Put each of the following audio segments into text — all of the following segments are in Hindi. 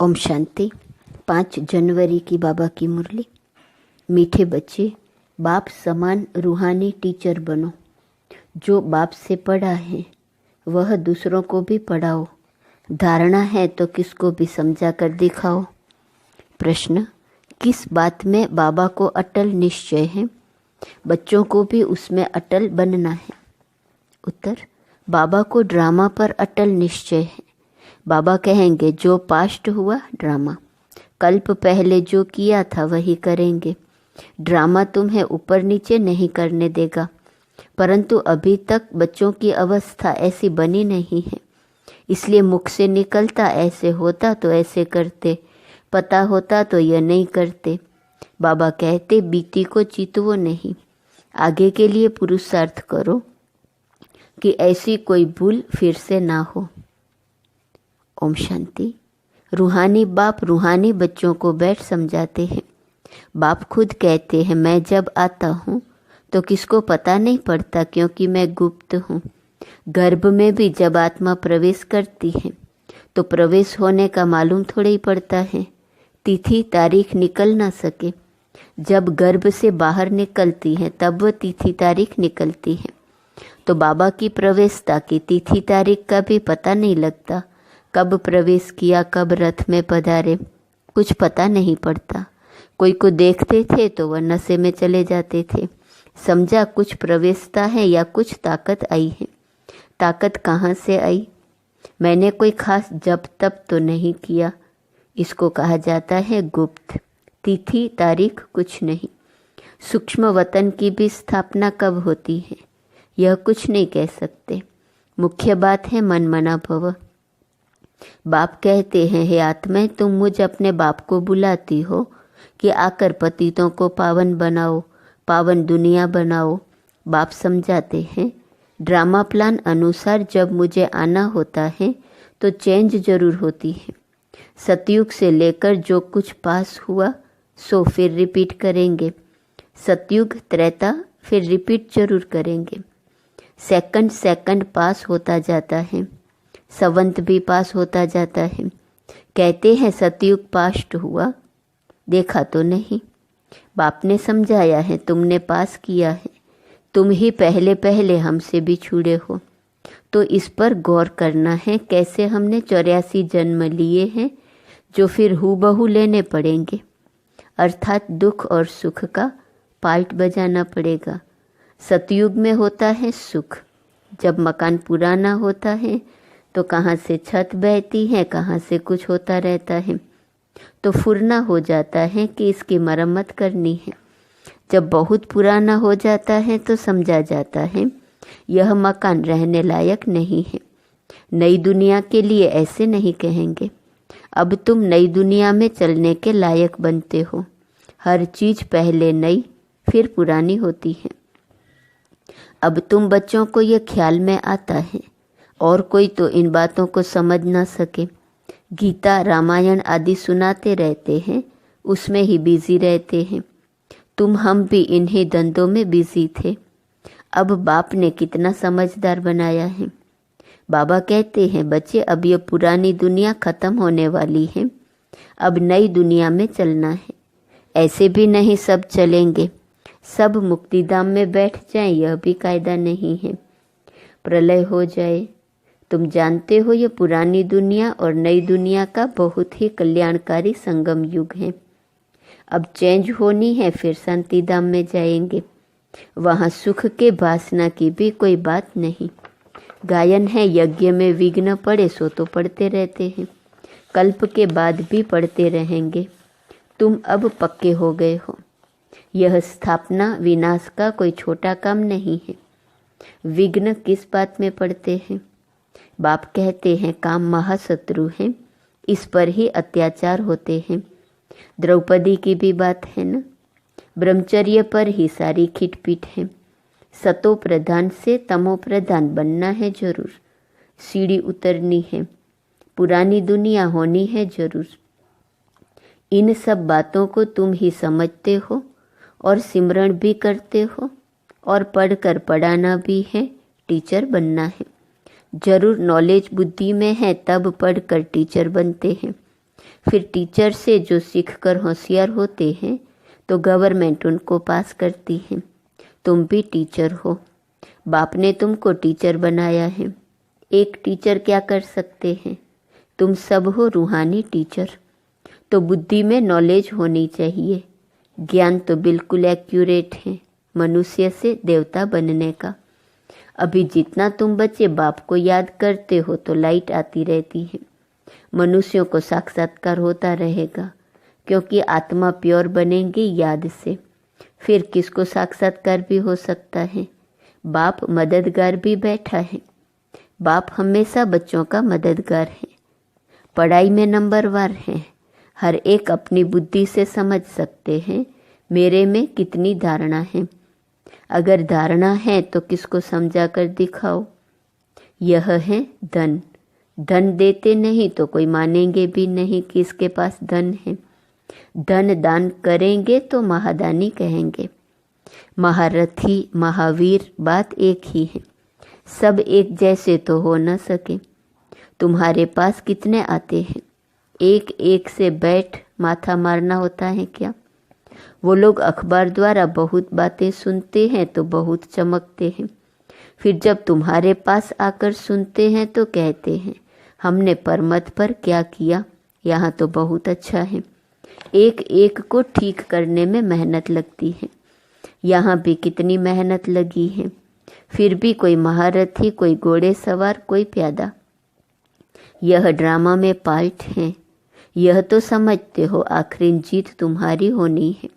ओम शांति। 5 जनवरी की बाबा की मुरली। मीठे बच्चे, बाप समान रूहानी टीचर बनो। जो बाप से पढ़ा है वह दूसरों को भी पढ़ाओ। धारणा है तो किसको भी समझा कर दिखाओ। प्रश्न, किस बात में बाबा को अटल निश्चय है? बच्चों को भी उसमें अटल बनना है। उत्तर, बाबा को ड्रामा पर अटल निश्चय है। बाबा कहेंगे जो पास्ट हुआ ड्रामा, कल्प पहले जो किया था वही करेंगे। ड्रामा तुम्हें ऊपर नीचे नहीं करने देगा, परंतु अभी तक बच्चों की अवस्था ऐसी बनी नहीं है, इसलिए मुख से निकलता ऐसे होता तो ऐसे करते, पता होता तो यह नहीं करते। बाबा कहते बीती को चितवो नहीं, आगे के लिए पुरुषार्थ करो कि ऐसी कोई भूल फिर से ना हो। ओम शांति। रूहानी बाप रूहानी बच्चों को बैठ समझाते हैं। बाप खुद कहते हैं मैं जब आता हूँ तो किसको पता नहीं पड़ता, क्योंकि मैं गुप्त हूँ। गर्भ में भी जब आत्मा प्रवेश करती है तो प्रवेश होने का मालूम थोड़ा ही पड़ता है, तिथि तारीख निकल ना सके। जब गर्भ से बाहर निकलती है तब वह तिथि तारीख निकलती है। तो बाबा की प्रवेशता की तिथि तारीख का भी पता नहीं लगता, कब प्रवेश किया, कब रथ में पधारे, कुछ पता नहीं पड़ता। कोई को देखते थे तो वह नशे में चले जाते थे, समझा कुछ प्रवेशता है या कुछ ताकत आई है। ताकत कहाँ से आई? मैंने कोई खास जप तप तो नहीं किया, इसको कहा जाता है गुप्त। तिथि तारीख कुछ नहीं। सूक्ष्म वतन की भी स्थापना कब होती है यह कुछ नहीं कह सकते। मुख्य बात है मन मना भव। बाप कहते हैं हे आत्मा, तुम मुझ अपने बाप को बुलाती हो कि आकर पतितों को पावन बनाओ, पावन दुनिया बनाओ। बाप समझाते हैं ड्रामा प्लान अनुसार जब मुझे आना होता है तो चेंज जरूर होती है। सतयुग से लेकर जो कुछ पास हुआ सो फिर रिपीट करेंगे। सतयुग त्रेता फिर रिपीट जरूर करेंगे। सेकंड सेकंड पास होता जाता है, संवत भी पास होता जाता है। कहते हैं सतयुग पास्ट हुआ, देखा तो नहीं। बाप ने समझाया है तुमने पास किया है, तुम ही पहले पहले हमसे भी छुड़े हो, तो इस पर गौर करना है कैसे हमने 84 जन्म लिए हैं जो फिर हूबहू लेने पड़ेंगे। अर्थात दुख और सुख का पार्ट बजाना पड़ेगा। सतयुग में होता है सुख, जब मकान पुराना होता है तो कहाँ से छत बहती है, कहाँ से कुछ होता रहता है, तो फुरना हो जाता है कि इसकी मरम्मत करनी है। जब बहुत पुराना हो जाता है तो समझा जाता है यह मकान रहने लायक नहीं है। नई दुनिया के लिए ऐसे नहीं कहेंगे, अब तुम नई दुनिया में चलने के लायक बनते हो। हर चीज पहले नई फिर पुरानी होती है। अब तुम बच्चों को यह ख्याल में आता है, और कोई तो इन बातों को समझ ना सके। गीता रामायण आदि सुनाते रहते हैं, उसमें ही बिजी रहते हैं। तुम हम भी इन्हीं धंधों में बिजी थे। अब बाप ने कितना समझदार बनाया है। बाबा कहते हैं बच्चे अब ये पुरानी दुनिया खत्म होने वाली है, अब नई दुनिया में चलना है। ऐसे भी नहीं सब चलेंगे, सब मुक्तिधाम में बैठ जाएं, यह भी कायदा नहीं है। प्रलय हो जाए, तुम जानते हो ये पुरानी दुनिया और नई दुनिया का बहुत ही कल्याणकारी संगम युग है। अब चेंज होनी है, फिर शांति धाम में जाएंगे। वहाँ सुख के वासना की भी कोई बात नहीं। गायन है यज्ञ में विघ्न पड़े सो तो पढ़ते रहते हैं, कल्प के बाद भी पढ़ते रहेंगे। तुम अब पक्के हो गए हो। यह स्थापना विनाश का कोई छोटा काम नहीं है। विघ्न किस बात में पड़ते हैं? बाप कहते हैं काम महाशत्रु है, इस पर ही अत्याचार होते हैं। द्रौपदी की भी बात है ना, ब्रह्मचर्य पर ही सारी खिटपीट है। सतो प्रधान से तमो प्रधान बनना है जरूर, सीढ़ी उतरनी है, पुरानी दुनिया होनी है जरूर। इन सब बातों को तुम ही समझते हो और सिमरण भी करते हो, और पढ़कर पढ़ाना भी है, टीचर बनना है। जरूर नॉलेज बुद्धि में है तब पढ़कर टीचर बनते हैं। फिर टीचर से जो सीखकर होशियार होते हैं तो गवर्नमेंट उनको पास करती है। तुम भी टीचर हो, बाप ने तुमको टीचर बनाया है। एक टीचर क्या कर सकते हैं? तुम सब हो रूहानी टीचर। तो बुद्धि में नॉलेज होनी चाहिए। ज्ञान तो बिल्कुल एक्यूरेट है मनुष्य से देवता बनने का। अभी जितना तुम बच्चे बाप को याद करते हो तो लाइट आती रहती है। मनुष्यों को साक्षात्कार होता रहेगा, क्योंकि आत्मा प्योर बनेंगी याद से। फिर किसको साक्षात्कार भी हो सकता है? बाप मददगार भी बैठा है। बाप हमेशा बच्चों का मददगार है। पढ़ाई में नंबरवार है। हर एक अपनी बुद्धि से समझ सकते हैं मेरे में कितनी धारणा है। अगर धारणा है तो किसको समझा कर दिखाओ। यह है धन। धन देते नहीं तो कोई मानेंगे भी नहीं कि इसके पास धन है। धन दान करेंगे तो महादानी कहेंगे। महारथी महावीर बात एक ही है। सब एक जैसे तो हो न सके। तुम्हारे पास कितने आते हैं? एक एक से बैठ माथा मारना होता है क्या? वो लोग अखबार द्वारा बहुत बातें सुनते हैं तो बहुत चमकते हैं। फिर जब तुम्हारे पास आकर सुनते हैं तो कहते हैं हमने परमत पर क्या किया, यहाँ तो बहुत अच्छा है। एक एक को ठीक करने में मेहनत लगती है। यहाँ भी कितनी मेहनत लगी है। फिर भी कोई महारथी, कोई घोड़े सवार, कोई प्यादा। यह ड्रामा में पार्ट है। यह तो समझते हो आखिरी जीत तुम्हारी होनी है।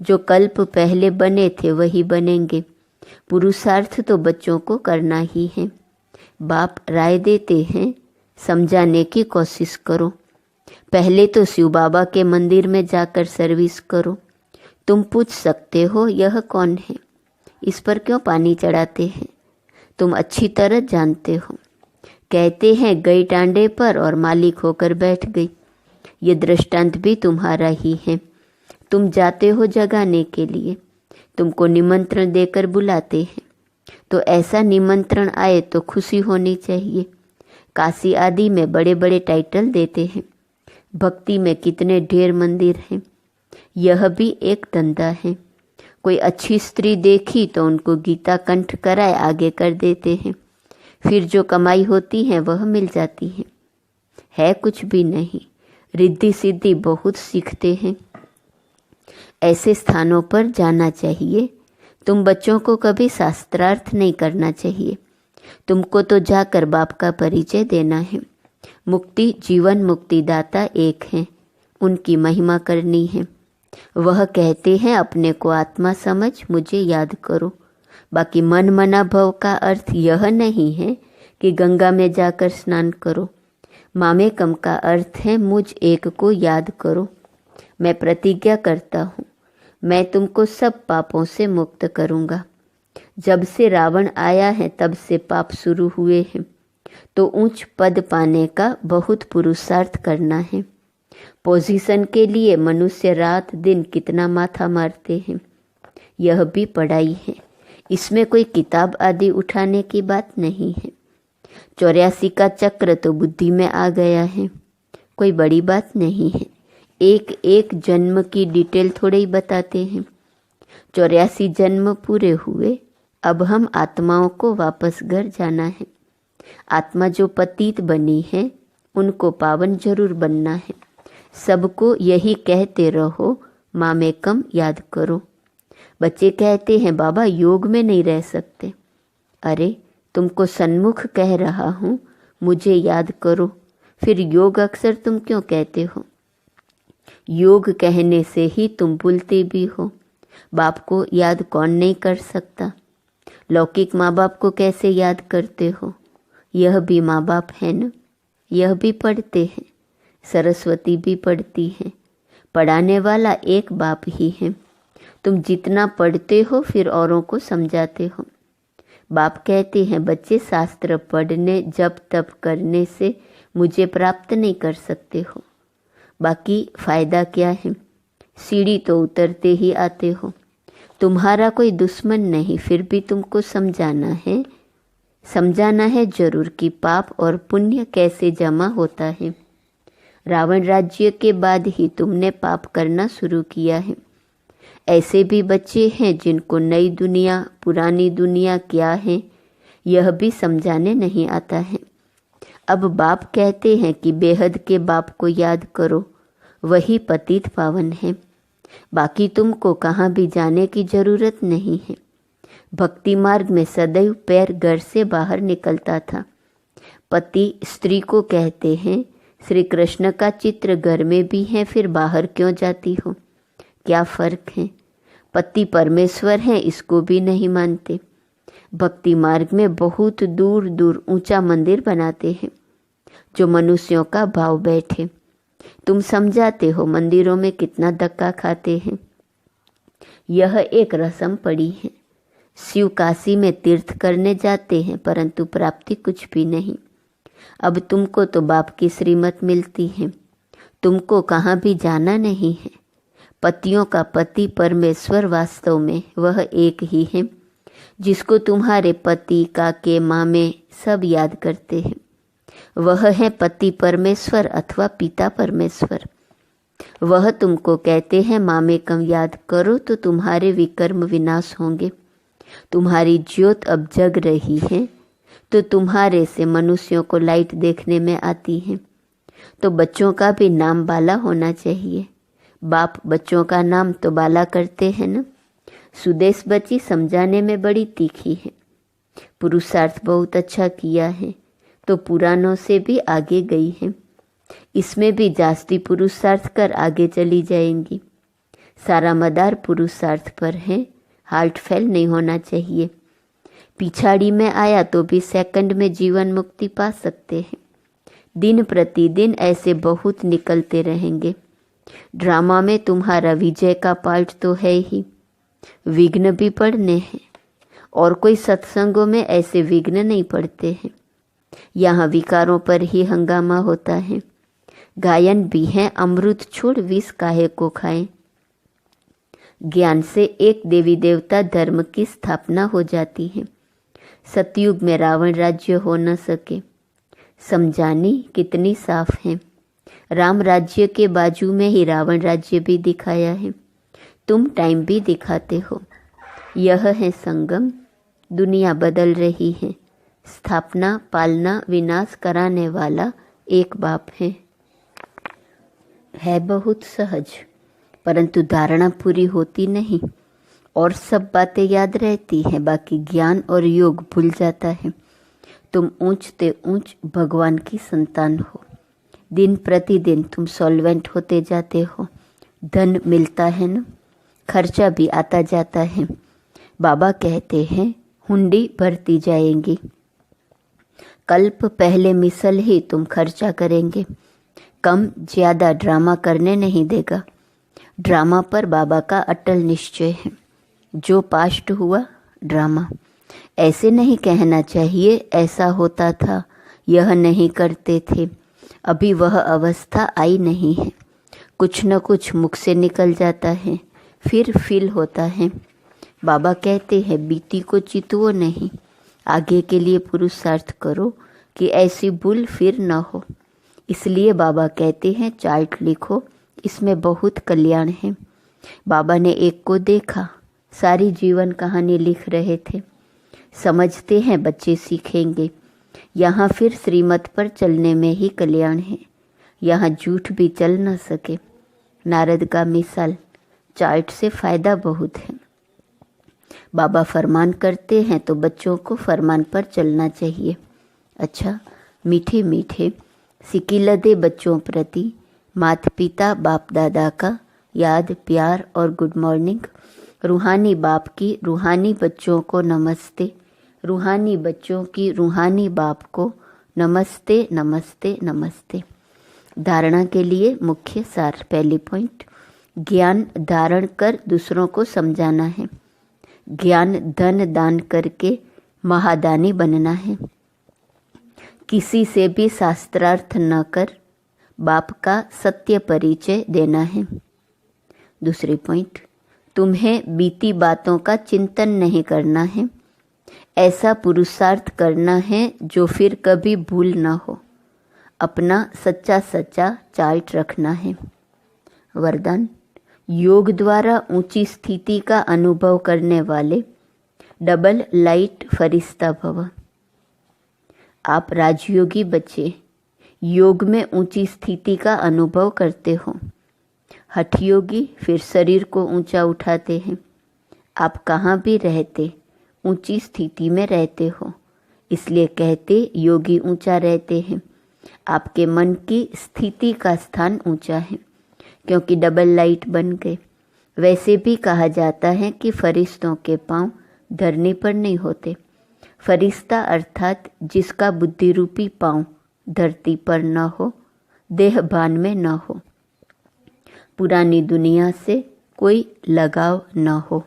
जो कल्प पहले बने थे वही बनेंगे। पुरुषार्थ तो बच्चों को करना ही है। बाप राय देते हैं, समझाने की कोशिश करो। पहले तो शिव बाबा के मंदिर में जाकर सर्विस करो। तुम पूछ सकते हो यह कौन है, इस पर क्यों पानी चढ़ाते हैं? तुम अच्छी तरह जानते हो। कहते हैं गई टांडे पर और मालिक होकर बैठ गई। ये दृष्टांत भी तुम्हारा ही है। तुम जाते हो जगाने के लिए, तुमको निमंत्रण देकर बुलाते हैं, तो ऐसा निमंत्रण आए तो खुशी होनी चाहिए। काशी आदि में बड़े बड़े टाइटल देते हैं। भक्ति में कितने ढेर मंदिर हैं। यह भी एक धंधा है। कोई अच्छी स्त्री देखी तो उनको गीता कंठ कराए आगे कर देते हैं। फिर जो कमाई होती है वह मिल जाती है कुछ भी नहीं। रिद्धि सिद्धि बहुत सीखते हैं। ऐसे स्थानों पर जाना चाहिए। तुम बच्चों को कभी शास्त्रार्थ नहीं करना चाहिए। तुमको तो जाकर बाप का परिचय देना है। मुक्ति जीवन मुक्तिदाता एक है, उनकी महिमा करनी है। वह कहते हैं अपने को आत्मा समझ मुझे याद करो। बाकी मन मना भव का अर्थ यह नहीं है कि गंगा में जाकर स्नान करो। मामेकम का अर्थ है मुझ एक को याद करो। मैं प्रतिज्ञा करता हूँ, मैं तुमको सब पापों से मुक्त करूँगा। जब से रावण आया है तब से पाप शुरू हुए हैं, तो उच्च पद पाने का बहुत पुरुषार्थ करना है। पोजीशन के लिए मनुष्य रात दिन कितना माथा मारते हैं। यह भी पढ़ाई है। इसमें कोई किताब आदि उठाने की बात नहीं है। 84 का चक्र तो बुद्धि में आ गया है, कोई बड़ी बात नहीं है। एक एक जन्म की डिटेल थोड़े ही बताते हैं। 84 जन्म पूरे हुए, अब हम आत्माओं को वापस घर जाना है। आत्मा जो पतित बनी है उनको पावन जरूर बनना है। सबको यही कहते रहो, मामेकम याद करो। बच्चे कहते हैं बाबा योग में नहीं रह सकते। अरे तुमको सन्मुख कह रहा हूँ, मुझे याद करो। फिर योग अक्सर तुम क्यों कहते हो? योग कहने से ही तुम भूलते भी हो। बाप को याद कौन नहीं कर सकता? लौकिक माँ बाप को कैसे याद करते हो? यह भी माँ बाप है न। यह भी पढ़ते हैं, सरस्वती भी पढ़ती है। पढ़ाने वाला एक बाप ही है। तुम जितना पढ़ते हो फिर औरों को समझाते हो। बाप कहते हैं बच्चे शास्त्र पढ़ने जप तप करने से मुझे प्राप्त नहीं कर सकते हो। बाकी फायदा क्या है? सीढ़ी तो उतरते ही आते हो। तुम्हारा कोई दुश्मन नहीं, फिर भी तुमको समझाना है। समझाना है जरूर कि पाप और पुण्य कैसे जमा होता है। रावण राज्य के बाद ही तुमने पाप करना शुरू किया है। ऐसे भी बच्चे हैं जिनको नई दुनिया पुरानी दुनिया क्या है यह भी समझाने नहीं आता है। अब बाप कहते हैं कि बेहद के बाप को याद करो, वही पतित पावन है। बाकी तुमको कहाँ भी जाने की जरूरत नहीं है। भक्ति मार्ग में सदैव पैर घर से बाहर निकलता था। पति स्त्री को कहते हैं श्री कृष्ण का चित्र घर में भी है, फिर बाहर क्यों जाती हो? क्या फर्क है? पति परमेश्वर है, इसको भी नहीं मानते। भक्ति मार्ग में बहुत दूर दूर ऊंचा मंदिर बनाते हैं जो मनुष्यों का भाव बैठे। तुम समझाते हो मंदिरों में कितना धक्का खाते हैं। यह एक रस्म पड़ी है। शिव काशी में तीर्थ करने जाते हैं परंतु प्राप्ति कुछ भी नहीं। अब तुमको तो बाप की श्रीमत मिलती है, तुमको कहाँ भी जाना नहीं है। पतियों का पति परमेश्वर वास्तव में वह एक ही है जिसको तुम्हारे पति काके मामे सब याद करते हैं। वह है पति परमेश्वर अथवा पिता परमेश्वर। वह तुमको कहते हैं मामे कम याद करो तो तुम्हारे विकर्म विनाश होंगे। तुम्हारी ज्योत अब जग रही है तो तुम्हारे से मनुष्यों को लाइट देखने में आती है। तो बच्चों का भी नाम बाला होना चाहिए। बाप बच्चों का नाम तो बाला करते हैं ना। सुदेश बच्ची समझाने में बड़ी तीखी है। पुरुषार्थ बहुत अच्छा किया है तो पुरानों से भी आगे गई है। इसमें भी जास्ती पुरुषार्थ कर आगे चली जाएंगी। सारा मदार पुरुषार्थ पर है, हार्ट फेल नहीं होना चाहिए। पिछाड़ी में आया तो भी सेकंड में जीवन मुक्ति पा सकते हैं। दिन प्रतिदिन ऐसे बहुत निकलते रहेंगे। ड्रामा में तुम्हारा विजय का पार्ट तो है ही, विघ्न भी पड़ने हैं। और कोई सत्संगों में ऐसे विघ्न नहीं पड़ते हैं। यहाँ विकारों पर ही हंगामा होता है। गायन भी है, अमृत छोड़ विष काहे को खाएं। ज्ञान से एक देवी देवता धर्म की स्थापना हो जाती है। सतयुग में रावण राज्य हो न सके। समझानी कितनी साफ है। राम राज्य के बाजू में ही रावण राज्य भी दिखाया है। तुम टाइम भी दिखाते हो। यह है संगम। दुनिया बदल रही है। स्थापना पालना विनाश कराने वाला एक बाप है बहुत सहज, परंतु धारणा पूरी होती नहीं और सब बातें याद रहती हैं, बाकी ज्ञान और योग भूल जाता है। तुम ऊंचते ऊंच भगवान की संतान हो। दिन प्रतिदिन तुम सॉल्वेंट होते जाते हो। धन मिलता है ना, खर्चा भी आता जाता है। बाबा कहते हैं हुंडी भरती जाएंगी। कल्प पहले मिसल ही तुम खर्चा करेंगे। कम ज्यादा ड्रामा करने नहीं देगा। ड्रामा पर बाबा का अटल निश्चय है। जो पास्ट हुआ ड्रामा। ऐसे नहीं कहना चाहिए ऐसा होता था, यह नहीं करते थे। अभी वह अवस्था आई नहीं है। कुछ न कुछ मुख से निकल जाता है, फिर फील होता है। बाबा कहते हैं बीती को चितवो नहीं, आगे के लिए पुरुषार्थ करो कि ऐसी भूल फिर न हो। इसलिए बाबा कहते हैं चार्ट लिखो, इसमें बहुत कल्याण है। बाबा ने एक को देखा, सारी जीवन कहानी लिख रहे थे। समझते हैं बच्चे सीखेंगे। यहाँ फिर श्रीमत पर चलने में ही कल्याण है। यहाँ झूठ भी चल न सके। नारद का मिसाल, चार्ट से फायदा बहुत है। बाबा फरमान करते हैं तो बच्चों को फरमान पर चलना चाहिए। अच्छा, मीठे मीठे सिकिल दे बच्चों प्रति माता पिता बाप दादा का याद प्यार और गुड मॉर्निंग। रूहानी बाप की रूहानी बच्चों को नमस्ते। रूहानी बच्चों की रूहानी बाप को नमस्ते नमस्ते नमस्ते। धारणा के लिए मुख्य सार। पहली पॉइंट, ज्ञान धारण कर दूसरों को समझाना है। ज्ञान धन दान करके महादानी बनना है। किसी से भी शास्त्रार्थ न कर बाप का सत्य परिचय देना है। दूसरी पॉइंट, तुम्हें बीती बातों का चिंतन नहीं करना है। ऐसा पुरुषार्थ करना है जो फिर कभी भूल न हो। अपना सच्चा सच्चा चार्ट रखना है। वरदान, योग द्वारा ऊंची स्थिति का अनुभव करने वाले डबल लाइट फरिश्ता भव। आप राजयोगी बच्चे योग में ऊंची स्थिति का अनुभव करते हो। हठयोगी फिर शरीर को ऊंचा उठाते हैं। आप कहाँ भी रहते ऊंची स्थिति में रहते हो, इसलिए कहते योगी ऊंचा रहते हैं। आपके मन की स्थिति का स्थान ऊंचा है क्योंकि डबल लाइट बन गए। वैसे भी कहा जाता है कि फरिश्तों के पांव धरनी पर नहीं होते। फरिश्ता अर्थात जिसका बुद्धि रूपी पांव धरती पर न हो, देह भान में न हो, पुरानी दुनिया से कोई लगाव न हो।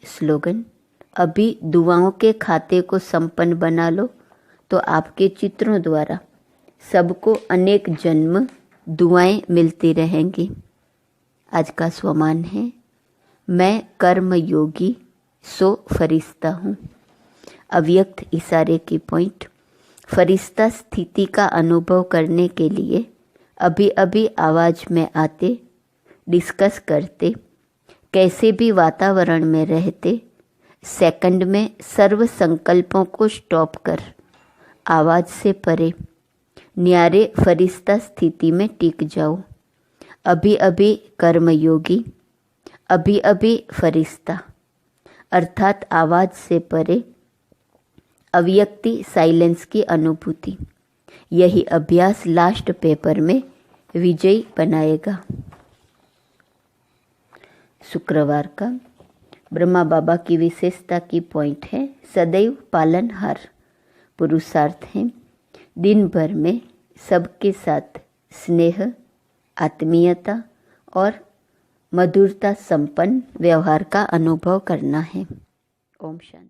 स्लोगन, अभी दुआओं के खाते को संपन्न बना लो तो आपके चित्रों द्वारा सबको अनेक जन्म दुआएं मिलती रहेंगी। आज का स्वमान है, मैं कर्म योगी सो फरिश्ता हूँ। अव्यक्त इशारे की पॉइंट, फरिश्ता स्थिति का अनुभव करने के लिए अभी अभी आवाज़ में आते, डिस्कस करते, कैसे भी वातावरण में रहते, सेकंड में सर्व संकल्पों को स्टॉप कर आवाज़ से परे न्यारे फरिश्ता स्थिति में टिक जाओ। अभी अभी कर्मयोगी, अभी अभी फरिश्ता, अर्थात आवाज़ से परे अव्यक्ति साइलेंस की अनुभूति। यही अभ्यास लास्ट पेपर में विजयी बनाएगा। शुक्रवार का ब्रह्मा बाबा की विशेषता की पॉइंट है, सदैव पालनहार। पुरुषार्थ है, दिन भर में सबके साथ स्नेह, आत्मीयता और मधुरता संपन्न व्यवहार का अनुभव करना है। ओम शांति।